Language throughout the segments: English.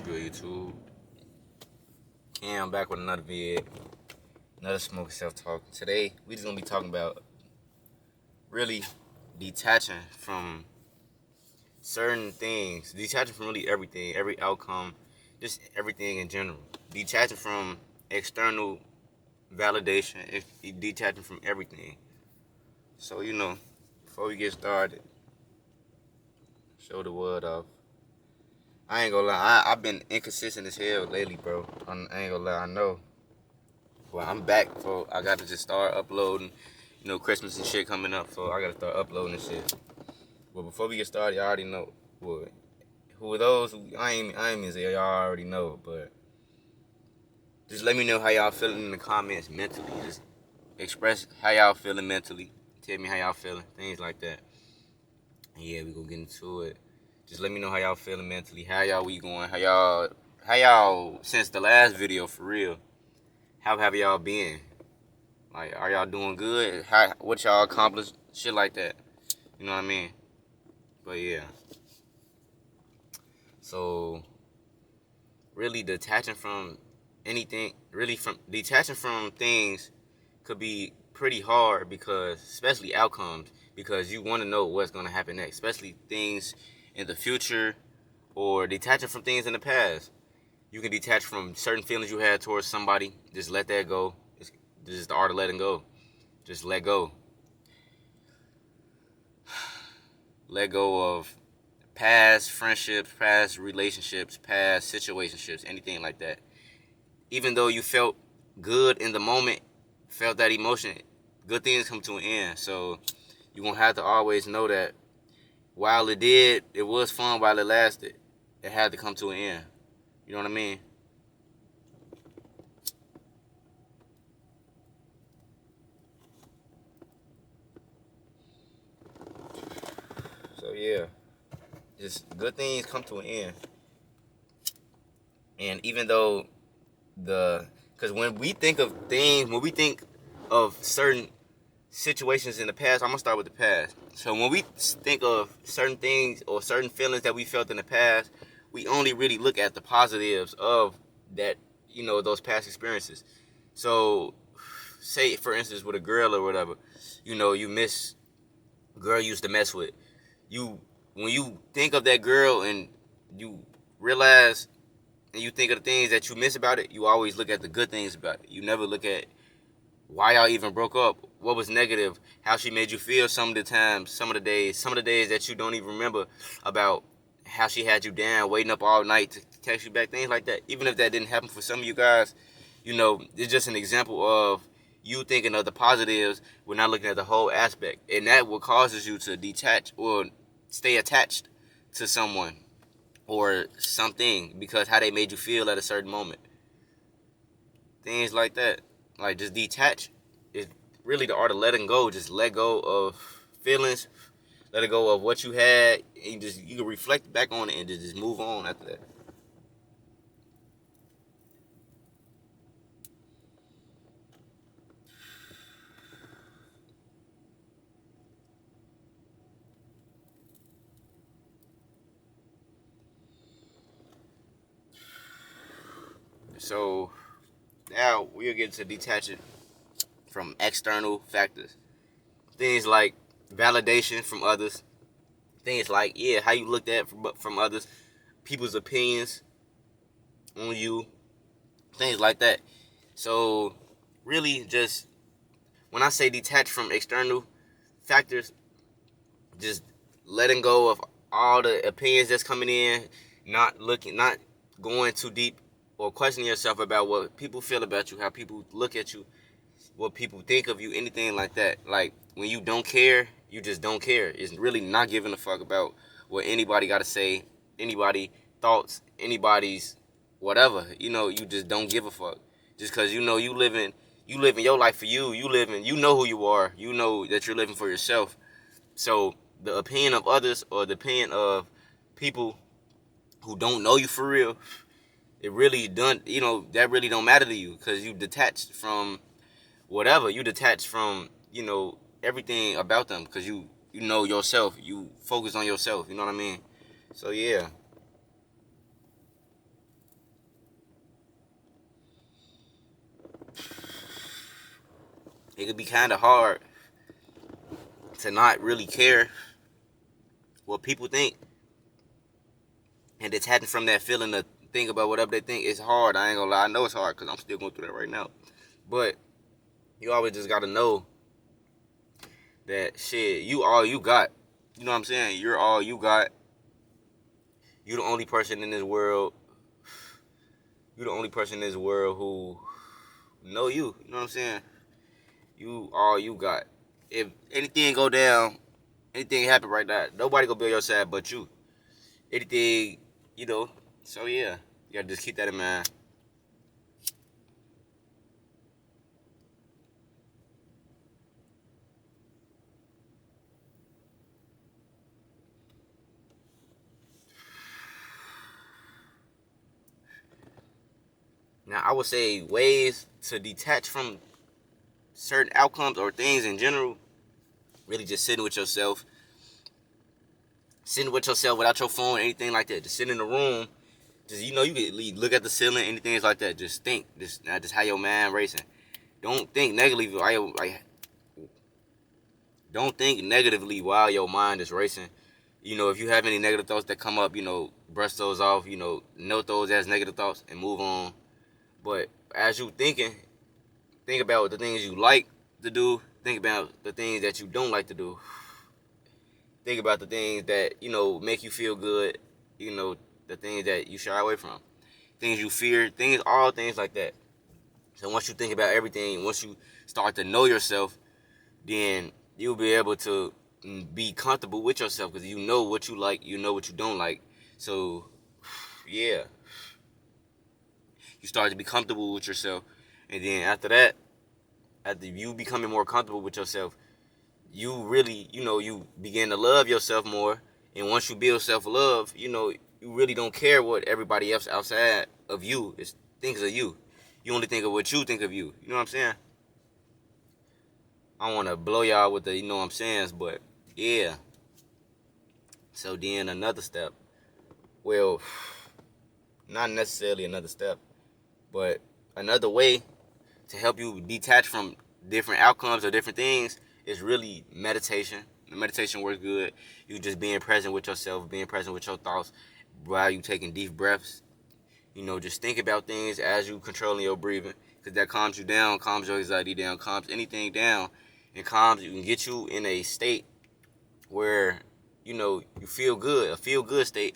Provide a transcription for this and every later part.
good, YouTube? I'm back with another vid, another smoke self-talk. Today, we just gonna be talking about really detaching from certain things, detaching from really everything, every outcome, just everything in general. Detaching from external validation, detaching from everything. So, before we get started, show the word off. I ain't gonna lie, I've been inconsistent as hell lately, bro. I ain't gonna lie, I know. Well, I'm back, so I gotta just start uploading. Christmas and shit coming up, so I gotta start uploading and shit. But before we get started, y'all already know what. Who are those? I ain't gonna say y'all already know, but just let me know how y'all feeling in the comments mentally. Just express how y'all feeling mentally. Tell me how y'all feeling, things like that. And yeah, we gonna get into it. Just let me know how y'all feeling mentally. How y'all week going? How y'all since the last video for real? How have y'all been? Like, are y'all doing good? What y'all accomplished? Shit like that. You know what I mean? But yeah. So, really detaching from anything, detaching from things could be pretty hard because, especially outcomes, because you want to know what's going to happen next, especially things in the future or detaching from things in the past. You can detach from certain feelings you had towards somebody. Just let that go. It's just the art of letting go. Just let go. Let go of past friendships, past relationships, past situationships, anything like that. Even though you felt good in the moment, felt that emotion, good things come to an end. So you're going to have to always know that while it was fun while it lasted, it had to come to an end. You know what I mean? So yeah, just good things come to an end. And even though because when we think of things, when we think of certain situations in the past, I'm gonna start with the past. So when we think of certain things or certain feelings that we felt in the past, we only really look at the positives of that, those past experiences. So say for instance with a girl or whatever, you miss a girl you used to mess with. You When you think of that girl and you realize and you think of the things that you miss about it, you always look at the good things about it. You never look at why y'all even broke up, what was negative, how she made you feel some of the times, some of the days that you don't even remember, about how she had you down, waiting up all night to text you back, things like that. Even if that didn't happen for some of you guys, it's just an example of you thinking of the positives. We're not looking at the whole aspect. And that what causes you to detach or stay attached to someone or something because how they made you feel at a certain moment. Things like that. Like, just detach is really the art of letting go. Just let go of feelings, let go of what you had, and you can reflect back on it and just move on after that. So now we'll get to detaching from external factors. Things like validation from others. Things like, yeah, how you looked at from others, people's opinions on you, things like that. So really just when I say detach from external factors, just letting go of all the opinions that's coming in, not going too deep or questioning yourself about what people feel about you, how people look at you, what people think of you, anything like that. Like, when you don't care, you just don't care. It's really not giving a fuck about what anybody got to say, anybody thoughts, anybody's whatever. You just don't give a fuck. Just because you living your life for you. You know who you are. You know that you're living for yourself. So the opinion of others or the opinion of people who don't know you for real, it really done. That really don't matter to you because you detached from whatever. You detach from everything about them because you know yourself. You focus on yourself. You know what I mean? So yeah. it could be kind of hard to not really care what people think and detaching from that feeling to think about whatever they think. It's hard. I ain't gonna lie. I know it's hard because I'm still going through that right now. But you always just gotta know that shit, you all you got. You know what I'm saying? You're all you got. You're the only person in this world. You're the only person in this world who know you. You know what I'm saying? You all you got. If anything go down, anything happen right now, nobody gonna be on your side but you. Anything, you know. So yeah, you gotta just keep that in mind. Now I would say ways to detach from certain outcomes or things in general. Really just sitting with yourself without your phone or anything like that. Just sit in the room. Just you can look at the ceiling, anything like that. Just think. Just have your mind racing. Don't think negatively. Don't think negatively while your mind is racing. If you have any negative thoughts that come up, brush those off. Note those as negative thoughts and move on. But as you think about the things you like to do. Think about the things that you don't like to do. Think about the things that make you feel good. The things that you shy away from, things you fear, all things like that. So once you think about everything, once you start to know yourself, then you'll be able to be comfortable with yourself because you know what you like, you know what you don't like. So yeah, you start to be comfortable with yourself, and then after that, after you becoming more comfortable with yourself, you really, you begin to love yourself more. And once you build self-love, you really don't care what everybody else outside of you thinks of you. You only think of what you think of you. You know what I'm saying? I don't want to blow y'all with the, what I'm saying, but yeah. So then another step. Well, not necessarily another step, but another way to help you detach from different outcomes or different things is really meditation. Meditation works good. You just being present with yourself, being present with your thoughts while you taking deep breaths. Just think about things as you controlling your breathing, because that calms you down, calms your anxiety down, calms anything down, and calms you and get you in a state where you feel good, a feel good state,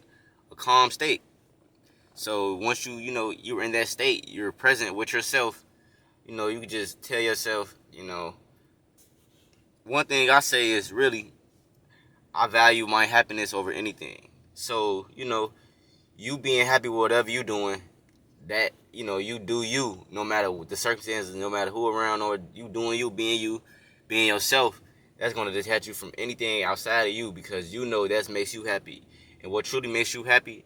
a calm state. So once you're in that state, you're present with yourself. You can just tell yourself, one thing I say is really, I value my happiness over anything. So, you being happy with whatever you doing, that, you do you, no matter what the circumstances, no matter who around, or you doing you, being yourself, that's going to detach you from anything outside of you because that makes you happy. And what truly makes you happy,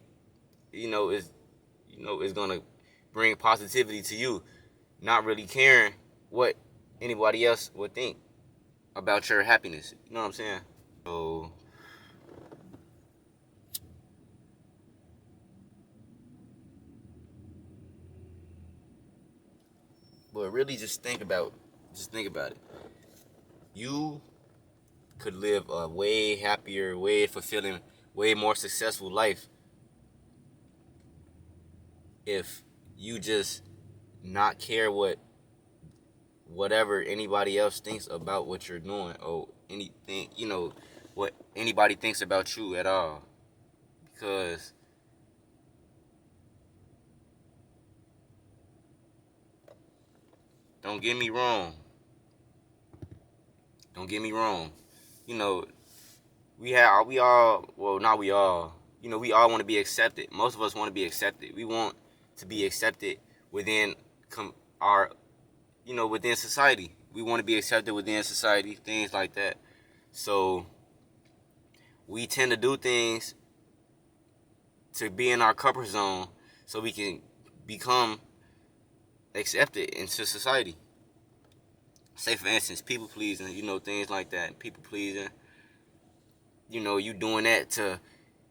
is going to bring positivity to you, not really caring what anybody else would think about your happiness. You know what I'm saying? So, but really just think about it. You could live a way happier, way fulfilling, way more successful life if you just not care whatever anybody else thinks about what you're doing or anything, what anybody thinks about you at all. Because don't get me wrong. Don't get me wrong. You know, we all, well, not we all. We all want to be accepted. Most of us want to be accepted. We want to be accepted within our, within society. We want to be accepted within society, things like that. So we tend to do things to be in our comfort zone so we can become accepted into society. Say for instance, people pleasing, things like that. People pleasing, you doing that to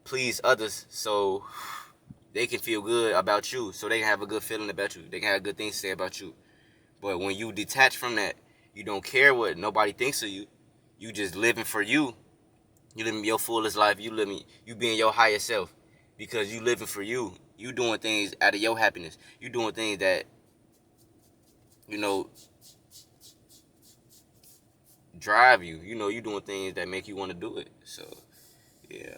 please others so they can feel good about you, so they can have a good feeling about you. They can have good things to say about you. But when you detach from that You don't care what nobody thinks of you. You just living for you. You living your fullest life. You being your higher self because you living for you. You doing things out of your happiness. You doing things that, you know, drive you. You know, you doing things that make you want to do it. So, yeah.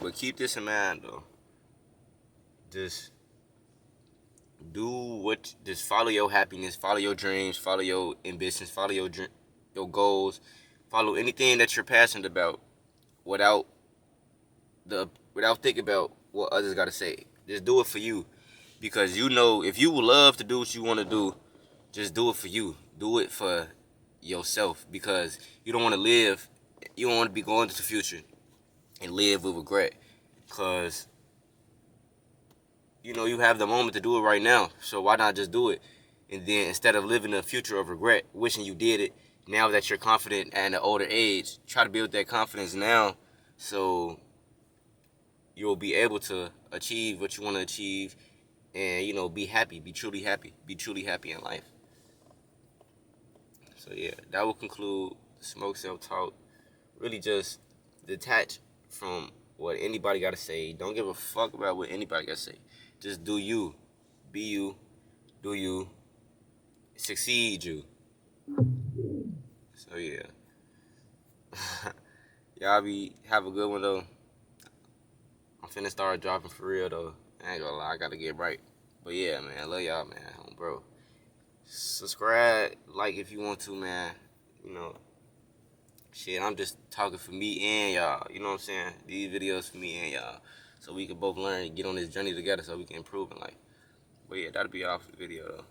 But keep this in mind, though. Just just follow your happiness, follow your dreams, follow your ambitions, follow your goals, follow anything that you're passionate about without without thinking about what others got to say. Just do it for you, because you know if you would love to do what you want to do, just do it for you. Do it for yourself, because you don't want to live. You don't want to be going to the future and live with regret, because you know you have the moment to do it right now. So why not just do it? And then instead of living a future of regret, wishing you did it, now that you're confident at an older age, try to build that confidence now, so you'll be able to achieve what you want to achieve, and you know, be happy, be truly happy in life. So yeah, that will conclude the smoke self talk. Really just detach from what anybody got to say. Don't give a fuck about what anybody got to say. Just do you, be you, do you, succeed you. So yeah. Y'all have a good one though. I'm finna start dropping for real though. I ain't gonna lie, I gotta get right. But yeah, man, I love y'all, man, bro. Subscribe, like if you want to, man. You know, shit, I'm just talking for me and y'all. You know what I'm saying? These videos for me and y'all, so we can both learn and get on this journey together, so we can improve in life. But yeah, that'll be all for the video though.